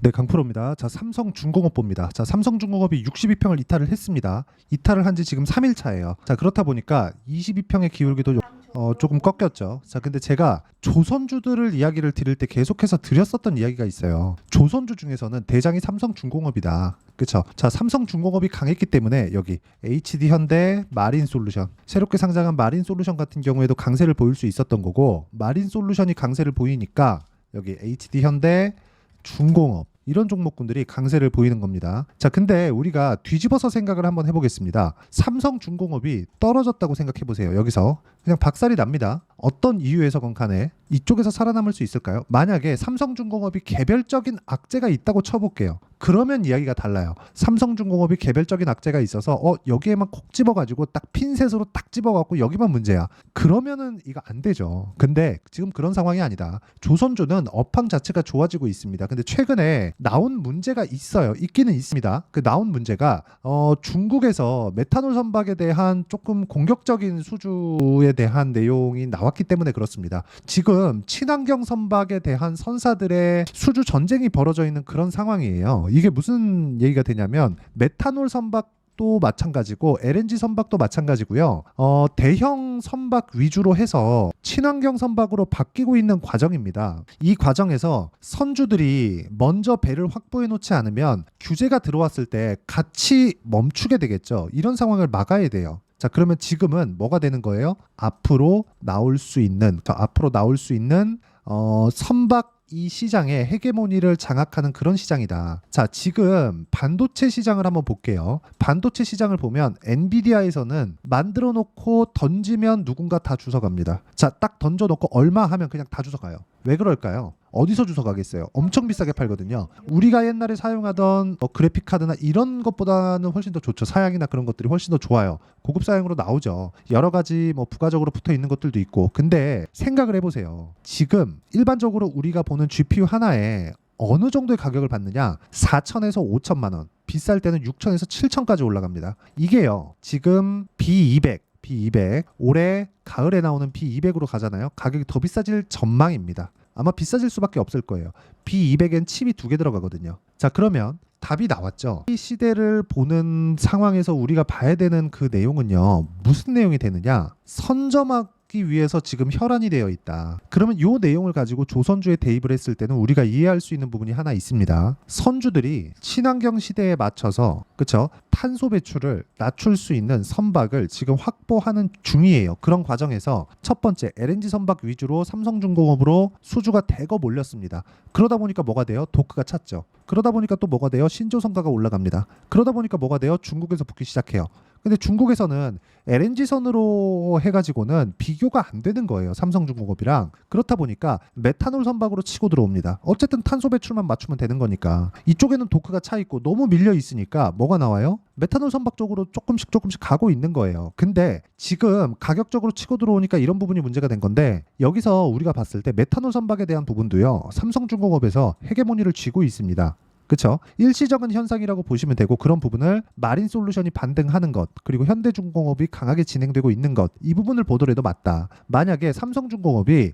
네, 강프로입니다. 자, 삼성중공업보입니다. 자, 삼성중공업이 62평을 이탈을 했습니다. 이탈을 한 지 지금 3일 차예요. 자, 그렇다 보니까 22평의 기울기도 조금 꺾였죠. 자, 근데 제가 조선주들을 이야기를 드릴 때 계속해서 드렸었던 이야기가 있어요. 조선주 중에서는 대장이 삼성중공업이다. 그렇죠? 자, 삼성중공업이 강했기 때문에 여기 HD현대, 마린솔루션, 새롭게 상장한 마린솔루션 같은 경우에도 강세를 보일 수 있었던 거고, 마린솔루션이 강세를 보이니까 여기 HD현대, 중공업 이런 종목군들이 강세를 보이는 겁니다. 자, 근데 우리가 뒤집어서 생각을 한번 해보겠습니다. 삼성중공업이 떨어졌다고 생각해 보세요. 여기서 그냥 박살이 납니다. 어떤 이유에서건 간에 이쪽에서 살아남을 수 있을까요? 만약에 삼성중공업이 개별적인 악재가 있다고 쳐볼게요. 그러면 이야기가 달라요. 삼성중공업이 개별적인 악재가 있어서 여기에만 콕 집어가지고 딱 핀셋으로 딱 집어갖고 여기만 문제야. 그러면은 이거 안 되죠. 근데 지금 그런 상황이 아니다. 조선주는 업황 자체가 좋아지고 있습니다. 근데 최근에 나온 문제가 있어요. 있기는 있습니다. 그 나온 문제가 중국에서 메탄올 선박에 대한 조금 공격적인 수주에 대한 내용이 나왔기 때문에 그렇습니다. 지금 친환경 선박에 대한 선사들의 수주 전쟁이 벌어져 있는 그런 상황이에요. 이게 무슨 얘기가 되냐면 메탄올 선박 도 마찬가지고 LNG 선박도 마찬가지고요. 대형 선박 위주로 해서 친환경 선박으로 바뀌고 있는 과정입니다. 이 과정에서 선주들이 먼저 배를 확보해 놓지 않으면 규제가 들어왔을 때 같이 멈추게 되겠죠. 이런 상황을 막아야 돼요. 자, 그러면 지금은 뭐가 되는 거예요? 앞으로 나올 수 있는 선박 이 시장의 헤게모니를 장악하는 그런 시장이다. 자, 지금 반도체 시장을 한번 볼게요. 반도체 시장을 보면 엔비디아에서는 만들어 놓고 던지면 누군가 다 주워갑니다. 자, 딱 던져 놓고 얼마 하면 그냥 다 주워가요. 왜 그럴까요? 어디서 주워가겠어요? 엄청 비싸게 팔거든요. 우리가 옛날에 사용하던 그래픽 카드나 이런 것보다는 훨씬 더 좋죠. 사양이나 그런 것들이 훨씬 더 좋아요. 고급 사양으로 나오죠. 여러 가지 부가적으로 붙어 있는 것들도 있고. 근데 생각을 해보세요. 지금 일반적으로 우리가 보는 GPU 하나에 어느 정도의 가격을 받느냐? 4천에서 5천만 원. 비쌀 때는 6천에서 7천까지 올라갑니다. 이게요. 지금 B200 올해 가을에 나오는 B200으로 가잖아요. 가격이 더 비싸질 전망입니다. 아마 비싸질 수밖에 없을 거예요. B200엔 칩이 2개 들어가거든요. 자, 그러면 답이 나왔죠. 이 시대를 보는 상황에서 우리가 봐야 되는 그 내용은요. 무슨 내용이 되느냐? 선점하기 위해서 지금 혈안이 되어 있다. 그러면 이 내용을 가지고 조선주에 대입을 했을 때는 우리가 이해할 수 있는 부분이 하나 있습니다. 선주들이 친환경 시대에 맞춰서 그쵸? 탄소 배출을 낮출 수 있는 선박을 지금 확보하는 중이에요. 그런 과정에서 첫 번째 LNG 선박 위주로 삼성중공업으로 수주가 대거 몰렸습니다. 그러다 보니까 뭐가 돼요? 도크가 찼죠. 그러다 보니까 또 뭐가 돼요? 신조선가가 올라갑니다. 그러다 보니까 뭐가 돼요? 중국에서 붙기 시작해요. 근데 중국에서는 LNG선으로 해가지고는 비교가 안 되는 거예요. 삼성중공업이랑. 그렇다 보니까 메탄올 선박으로 치고 들어옵니다. 어쨌든 탄소 배출만 맞추면 되는 거니까. 이쪽에는 도크가 차 있고 너무 밀려 있으니까 뭐가 나와요? 메탄올 선박 쪽으로 조금씩 가고 있는 거예요. 근데 지금 가격적으로 치고 들어오니까 이런 부분이 문제가 된 건데 여기서 우리가 봤을 때 메탄올 선박에 대한 부분도요. 삼성중공업에서 헤게모니를 쥐고 있습니다. 그렇죠? 일시적인 현상이라고 보시면 되고 그런 부분을 마린솔루션이 반등하는 것 그리고 현대중공업이 강하게 진행되고 있는 것 이 부분을 보더라도 맞다. 만약에 삼성중공업이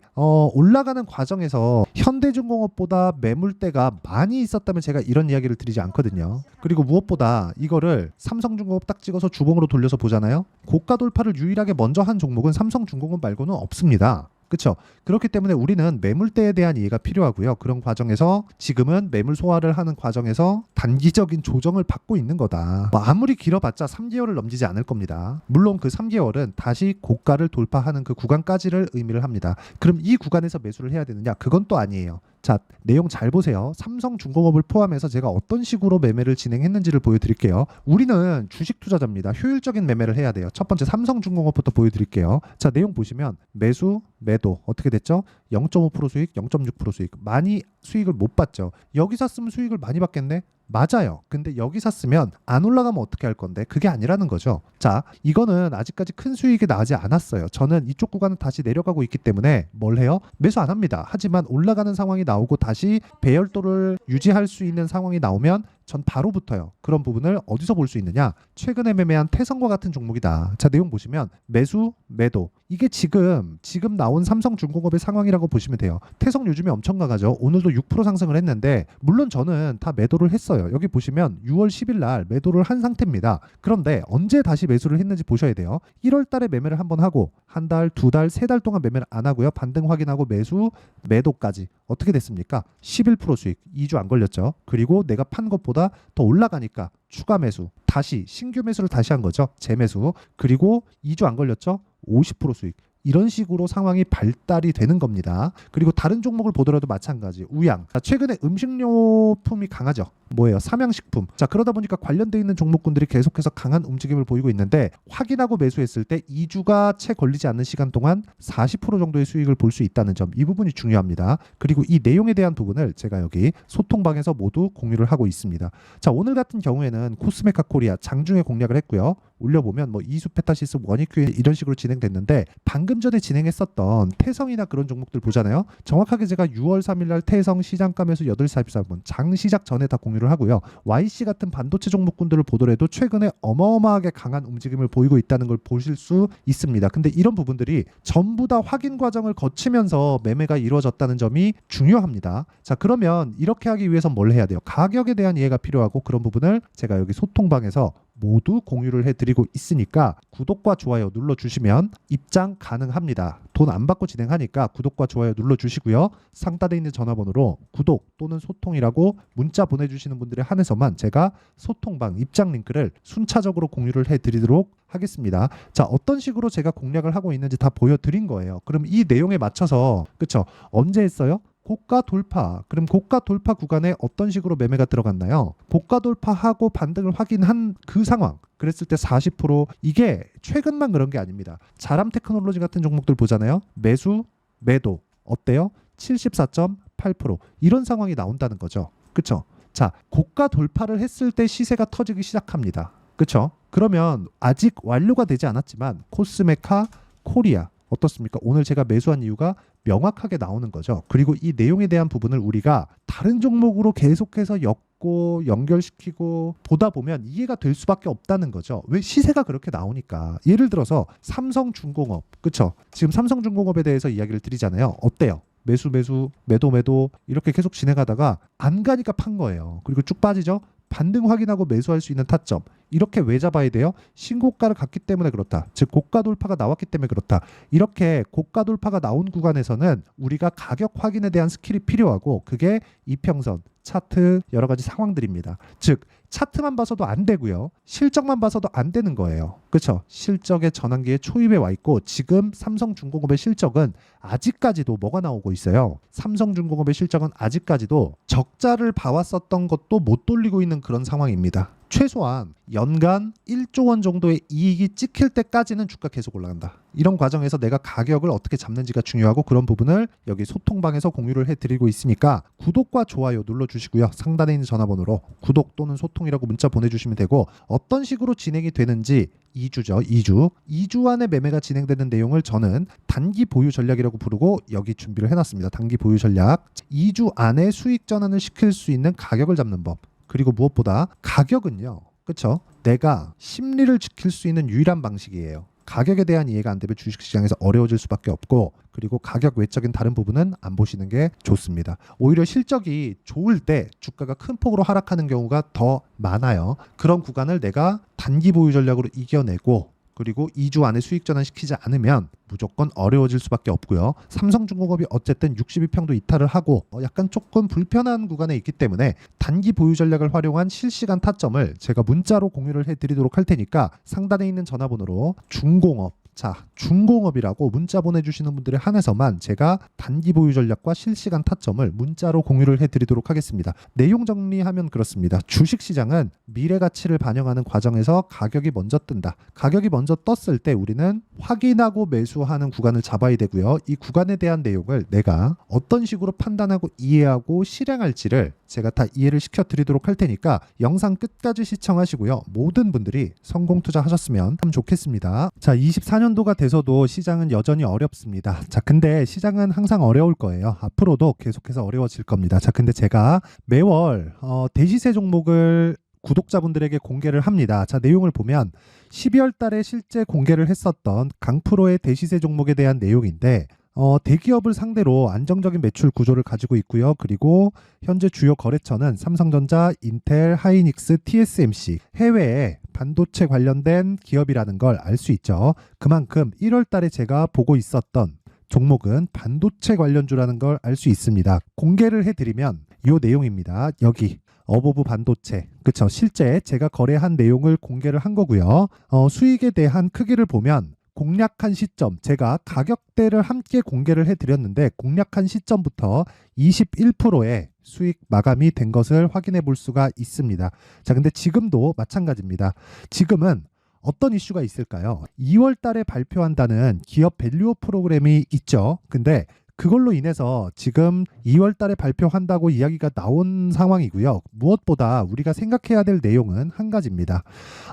올라가는 과정에서 현대중공업보다 매물대가 많이 있었다면 제가 이런 이야기를 드리지 않거든요. 그리고 무엇보다 이거를 삼성중공업 딱 찍어서 주봉으로 돌려서 보잖아요. 고가 돌파를 유일하게 먼저 한 종목은 삼성중공업 말고는 없습니다. 그렇죠? 그렇기 때문에 우리는 매물대에 대한 이해가 필요하고요. 그런 과정에서 지금은 매물 소화를 하는 과정에서 단기적인 조정을 받고 있는 거다. 아무리 길어봤자 3개월을 넘기지 않을 겁니다. 물론 그 3개월은 다시 고가를 돌파하는 그 구간까지를 의미를 합니다. 그럼 이 구간에서 매수를 해야 되느냐? 그건 또 아니에요. 자, 내용 잘 보세요. 삼성중공업을 포함해서 제가 어떤 식으로 매매를 진행했는지를 보여드릴게요. 우리는 주식 투자자입니다. 효율적인 매매를 해야 돼요. 첫 번째 삼성중공업부터 보여드릴게요. 자, 내용 보시면 매수, 매도 어떻게 됐죠? 0.5% 수익, 0.6% 수익. 많이 수익을 못 봤죠. 여기 샀으면 수익을 많이 받겠네? 맞아요. 근데 여기 샀으면 안 올라가면 어떻게 할 건데? 그게 아니라는 거죠. 자, 이거는 아직까지 큰 수익이 나지 않았어요. 저는 이쪽 구간은 다시 내려가고 있기 때문에 뭘 해요? 매수 안 합니다. 하지만 올라가는 상황이 나오고 다시 배열도를 유지할 수 있는 상황이 나오면 전 바로 붙어요. 그런 부분을 어디서 볼 수 있느냐? 최근에 매매한 태성과 같은 종목이다. 자, 내용 보시면 매수, 매도. 이게 지금 나온 삼성중공업의 상황이라고 보시면 돼요. 태성 요즘에 엄청 강하죠. 오늘도 6% 상승을 했는데 물론 저는 다 매도를 했어요. 여기 보시면 6월 10일 날 매도를 한 상태입니다. 그런데 언제 다시 매수를 했는지 보셔야 돼요. 1월 달에 매매를 한번 하고 한 달, 두 달, 세 달 동안 매매를 안 하고요. 반등 확인하고 매수, 매도까지. 어떻게 됐습니까? 11% 수익. 2주 안 걸렸죠. 그리고 내가 판 것보다 더 올라가니까 추가 매수. 다시 신규 매수를 다시 한 거죠. 재매수. 그리고 2주 안 걸렸죠. 50% 수익. 이런 식으로 상황이 발달이 되는 겁니다. 그리고 다른 종목을 보더라도 마찬가지. 우양. 자, 최근에 음식료품이 강하죠. 뭐예요? 삼양식품. 자, 그러다 보니까 관련돼 있는 종목군들이 계속해서 강한 움직임을 보이고 있는데 확인하고 매수했을 때 2주가 채 걸리지 않는 시간 동안 40% 정도의 수익을 볼 수 있다는 점. 이 부분이 중요합니다. 그리고 이 내용에 대한 부분을 제가 여기 소통방에서 모두 공유를 하고 있습니다. 자, 오늘 같은 경우에는 코스메카 코리아 장중에 공략을 했고요. 올려보면 뭐 이수페타시스, 원익큐 이런 식으로 진행됐는데 방금 전에 진행했었던 태성이나 그런 종목들 보잖아요. 정확하게 제가 6월 3일 날 태성 시장가 매수 8시 44분 장 시작 전에 다 공유를 하고요. YC 같은 반도체 종목군들을 보더라도 최근에 어마어마하게 강한 움직임을 보이고 있다는 걸 보실 수 있습니다. 근데 이런 부분들이 전부 다 확인 과정을 거치면서 매매가 이루어졌다는 점이 중요합니다. 자, 그러면 이렇게 하기 위해서 뭘 해야 돼요? 가격에 대한 이해가 필요하고 그런 부분을 제가 여기 소통방에서 모두 공유를 해드리고 있으니까 구독과 좋아요 눌러주시면 입장 가능합니다. 돈 안 받고 진행하니까 구독과 좋아요 눌러주시고요. 상단에 있는 전화번호로 구독 또는 소통이라고 문자 보내주시는 분들에 한해서만 제가 소통방 입장 링크를 순차적으로 공유를 해드리도록 하겠습니다. 자, 어떤 식으로 제가 공략을 하고 있는지 다 보여드린 거예요. 그럼 이 내용에 맞춰서 그쵸? 언제 했어요? 고가 돌파. 그럼 고가 돌파 구간에 어떤 식으로 매매가 들어갔나요? 고가 돌파하고 반등을 확인한 그 상황. 그랬을 때 40% 이게 최근만 그런 게 아닙니다. 자람 테크놀로지 같은 종목들 보잖아요. 매수, 매도. 어때요? 74.8% 이런 상황이 나온다는 거죠. 그쵸? 자, 고가 돌파를 했을 때 시세가 터지기 시작합니다. 그쵸? 그러면 아직 완료가 되지 않았지만 코스메카 코리아 어떻습니까? 오늘 제가 매수한 이유가 명확하게 나오는 거죠. 그리고 이 내용에 대한 부분을 우리가 다른 종목으로 계속해서 엮고 연결시키고 보다 보면 이해가 될 수밖에 없다는 거죠. 왜? 시세가 그렇게 나오니까. 예를 들어서 삼성중공업, 그쵸? 지금 삼성중공업에 대해서 이야기를 드리잖아요. 어때요? 매수 매도 이렇게 계속 진행하다가 안 가니까 판 거예요. 그리고 쭉 빠지죠. 반등 확인하고 매수할 수 있는 타점. 이렇게 왜 잡아야 돼요? 신고가를 갔기 때문에 그렇다. 즉 고가 돌파가 나왔기 때문에 그렇다. 이렇게 고가 돌파가 나온 구간에서는 우리가 가격 확인에 대한 스킬이 필요하고 그게 이평선, 차트 여러 가지 상황들입니다. 즉 차트만 봐서도 안 되고요. 실적만 봐서도 안 되는 거예요. 그렇죠? 실적의 전환기에 초입에 와 있고 지금 삼성중공업의 실적은 아직까지도 뭐가 나오고 있어요. 삼성중공업의 실적은 아직까지도 적자를 봐왔었던 것도 못 돌리고 있는 그런 상황입니다. 최소한 연간 1조 원 정도의 이익이 찍힐 때까지는 주가 계속 올라간다. 이런 과정에서 내가 가격을 어떻게 잡는지가 중요하고 그런 부분을 여기 소통방에서 공유를 해드리고 있으니까 구독과 좋아요 눌러주시고요. 상단에 있는 전화번호로 구독 또는 소통이라고 문자 보내주시면 되고 어떤 식으로 진행이 되는지 2주죠. 2주 안에 매매가 진행되는 내용을 저는 단기 보유 전략이라고 부르고 여기 준비를 해놨습니다. 단기 보유 전략 2주 안에 수익 전환을 시킬 수 있는 가격을 잡는 법. 그리고 무엇보다 가격은요. 그렇죠? 내가 심리를 지킬 수 있는 유일한 방식이에요. 가격에 대한 이해가 안 되면 주식시장에서 어려워질 수밖에 없고 그리고 가격 외적인 다른 부분은 안 보시는 게 좋습니다. 오히려 실적이 좋을 때 주가가 큰 폭으로 하락하는 경우가 더 많아요. 그런 구간을 내가 단기 보유 전략으로 이겨내고 그리고 2주 안에 수익 전환시키지 않으면 무조건 어려워질 수밖에 없고요. 삼성중공업이 어쨌든 62평도 이탈을 하고 약간 조금 불편한 구간에 있기 때문에 단기 보유 전략을 활용한 실시간 타점을 제가 문자로 공유를 해드리도록 할 테니까 상단에 있는 전화번호로 중공업 자, 중공업이라고 문자 보내주시는 분들에 한해서만 제가 단기 보유 전략과 실시간 타점을 문자로 공유를 해드리도록 하겠습니다. 내용 정리하면 그렇습니다. 주식시장은 미래 가치를 반영하는 과정에서 가격이 먼저 뜬다. 가격이 먼저 떴을 때 우리는 확인하고 매수하는 구간을 잡아야 되고요. 이 구간에 대한 내용을 내가 어떤 식으로 판단하고 이해하고 실행할지를 제가 다 이해를 시켜드리도록 할 테니까 영상 끝까지 시청하시고요. 모든 분들이 성공 투자하셨으면 참 좋겠습니다. 자, 24년 24년도가 돼서도 시장은 여전히 어렵습니다. 자, 근데 시장은 항상 어려울 거예요. 앞으로도 계속해서 어려워질 겁니다. 자, 근데 제가 매월 대시세 종목을 구독자분들에게 공개를 합니다. 자, 내용을 보면 12월 달에 실제 공개를 했었던 강프로의 대시세 종목에 대한 내용인데 대기업을 상대로 안정적인 매출 구조를 가지고 있고요. 그리고 현재 주요 거래처는 삼성전자, 인텔, 하이닉스, TSMC, 해외에 반도체 관련된 기업이라는 걸 알 수 있죠. 그만큼 1월 달에 제가 보고 있었던 종목은 반도체 관련주라는 걸 알 수 있습니다. 공개를 해드리면 이 내용입니다. 여기 어보브 반도체, 그쵸? 실제 제가 거래한 내용을 공개를 한 거고요. 수익에 대한 크기를 보면 공략한 시점, 제가 가격대를 함께 공개를 해드렸는데 공략한 시점부터 21%의 수익 마감이 된 것을 확인해 볼 수가 있습니다. 자, 근데 지금도 마찬가지입니다. 지금은 어떤 이슈가 있을까요? 2월 달에 발표한다는 기업 밸류업 프로그램이 있죠. 근데 그걸로 인해서 지금 2월 달에 발표한다고 이야기가 나온 상황이고요. 무엇보다 우리가 생각해야 될 내용은 한 가지입니다.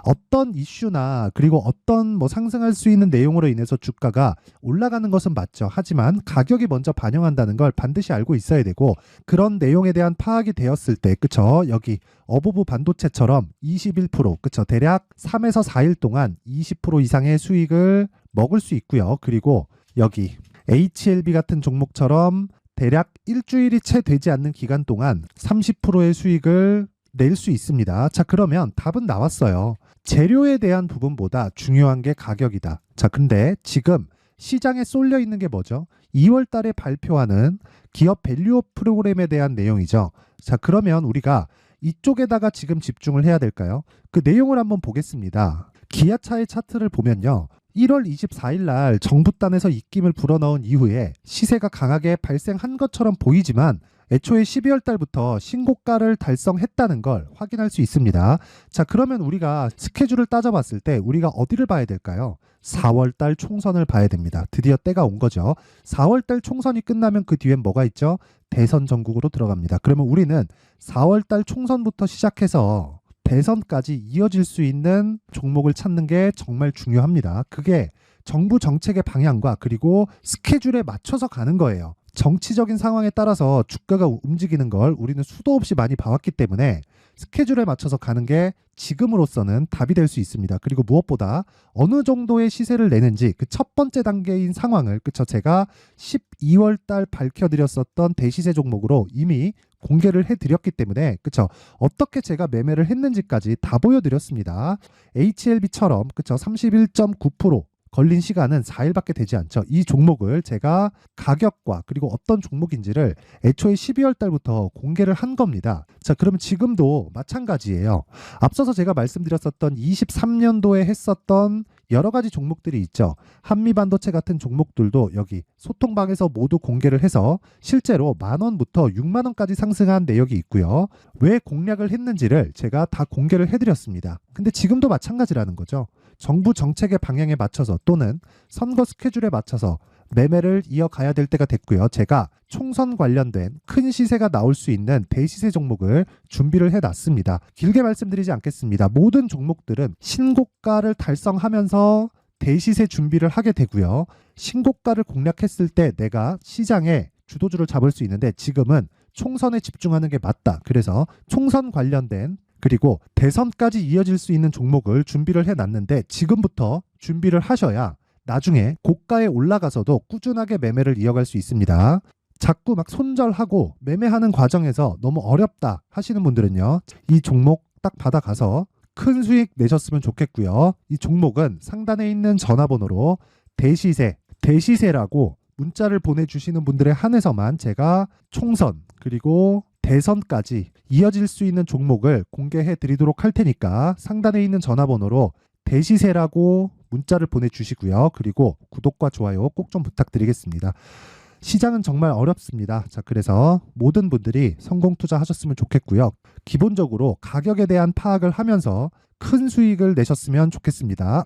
어떤 이슈나 그리고 어떤 상승할 수 있는 내용으로 인해서 주가가 올라가는 것은 맞죠. 하지만 가격이 먼저 반영한다는 걸 반드시 알고 있어야 되고, 그런 내용에 대한 파악이 되었을 때, 그쵸? 여기 어보브 반도체처럼 21%, 그쵸? 대략 3에서 4일 동안 20% 이상의 수익을 먹을 수 있고요. 그리고 여기 HLB 같은 종목처럼 대략 일주일이 채 되지 않는 기간 동안 30%의 수익을 낼 수 있습니다. 자, 그러면 답은 나왔어요. 재료에 대한 부분보다 중요한 게 가격이다. 자, 근데 지금 시장에 쏠려 있는 게 뭐죠? 2월 달에 발표하는 기업 밸류업 프로그램에 대한 내용이죠. 자, 그러면 우리가 이쪽에다가 지금 집중을 해야 될까요? 그 내용을 한번 보겠습니다. 기아차의 차트를 보면요. 1월 24일 날 정부단에서 입김을 불어넣은 이후에 시세가 강하게 발생한 것처럼 보이지만 애초에 12월 달부터 신고가를 달성했다는 걸 확인할 수 있습니다. 자, 그러면 우리가 스케줄을 따져봤을 때 우리가 어디를 봐야 될까요? 4월 달 총선을 봐야 됩니다. 드디어 때가 온 거죠. 4월 달 총선이 끝나면 그 뒤엔 뭐가 있죠? 대선 전국으로 들어갑니다. 그러면 우리는 4월 달 총선부터 시작해서 대선까지 이어질 수 있는 종목을 찾는 게 정말 중요합니다. 그게 정부 정책의 방향과 그리고 스케줄에 맞춰서 가는 거예요. 정치적인 상황에 따라서 주가가 움직이는 걸 우리는 수도 없이 많이 봐왔기 때문에 스케줄에 맞춰서 가는 게 지금으로서는 답이 될 수 있습니다. 그리고 무엇보다 어느 정도의 시세를 내는지 그 첫 번째 단계인 상황을, 그쵸? 제가 12월 달 밝혀드렸었던 대시세 종목으로 이미 공개를 해드렸기 때문에, 그쵸? 어떻게 제가 매매를 했는지까지 다 보여드렸습니다. HLB처럼, 그쵸? 31.9% 걸린 시간은 4일밖에 되지 않죠. 이 종목을 제가 가격과 그리고 어떤 종목인지를 애초에 12월 달부터 공개를 한 겁니다. 자, 그러면 지금도 마찬가지예요. 앞서서 제가 말씀드렸었던 23년도에 했었던 여러 가지 종목들이 있죠. 한미반도체 같은 종목들도 여기 소통방에서 모두 공개를 해서 실제로 10,000원부터 60,000원까지 상승한 내역이 있고요. 왜 공략을 했는지를 제가 다 공개를 해드렸습니다. 근데 지금도 마찬가지라는 거죠. 정부 정책의 방향에 맞춰서 또는 선거 스케줄에 맞춰서 매매를 이어가야 될 때가 됐고요. 제가 총선 관련된 큰 시세가 나올 수 있는 대시세 종목을 준비를 해놨습니다. 길게 말씀드리지 않겠습니다. 모든 종목들은 신고가를 달성하면서 대시세 준비를 하게 되고요. 신고가를 공략했을 때 내가 시장에 주도주를 잡을 수 있는데 지금은 총선에 집중하는 게 맞다. 그래서 총선 관련된 그리고 대선까지 이어질 수 있는 종목을 준비를 해놨는데 지금부터 준비를 하셔야 나중에 고가에 올라가서도 꾸준하게 매매를 이어갈 수 있습니다. 자꾸 막 손절하고 매매하는 과정에서 너무 어렵다 하시는 분들은요. 이 종목 딱 받아가서 큰 수익 내셨으면 좋겠고요. 이 종목은 상단에 있는 전화번호로 대시세라고 문자를 보내주시는 분들에 한해서만 제가 총선 그리고 대선까지 이어질 수 있는 종목을 공개해 드리도록 할 테니까 상단에 있는 전화번호로 대시세라고 문자를 보내주시고요. 그리고 구독과 좋아요 꼭 좀 부탁드리겠습니다. 시장은 정말 어렵습니다. 자, 그래서 모든 분들이 성공 투자하셨으면 좋겠고요. 기본적으로 가격에 대한 파악을 하면서 큰 수익을 내셨으면 좋겠습니다.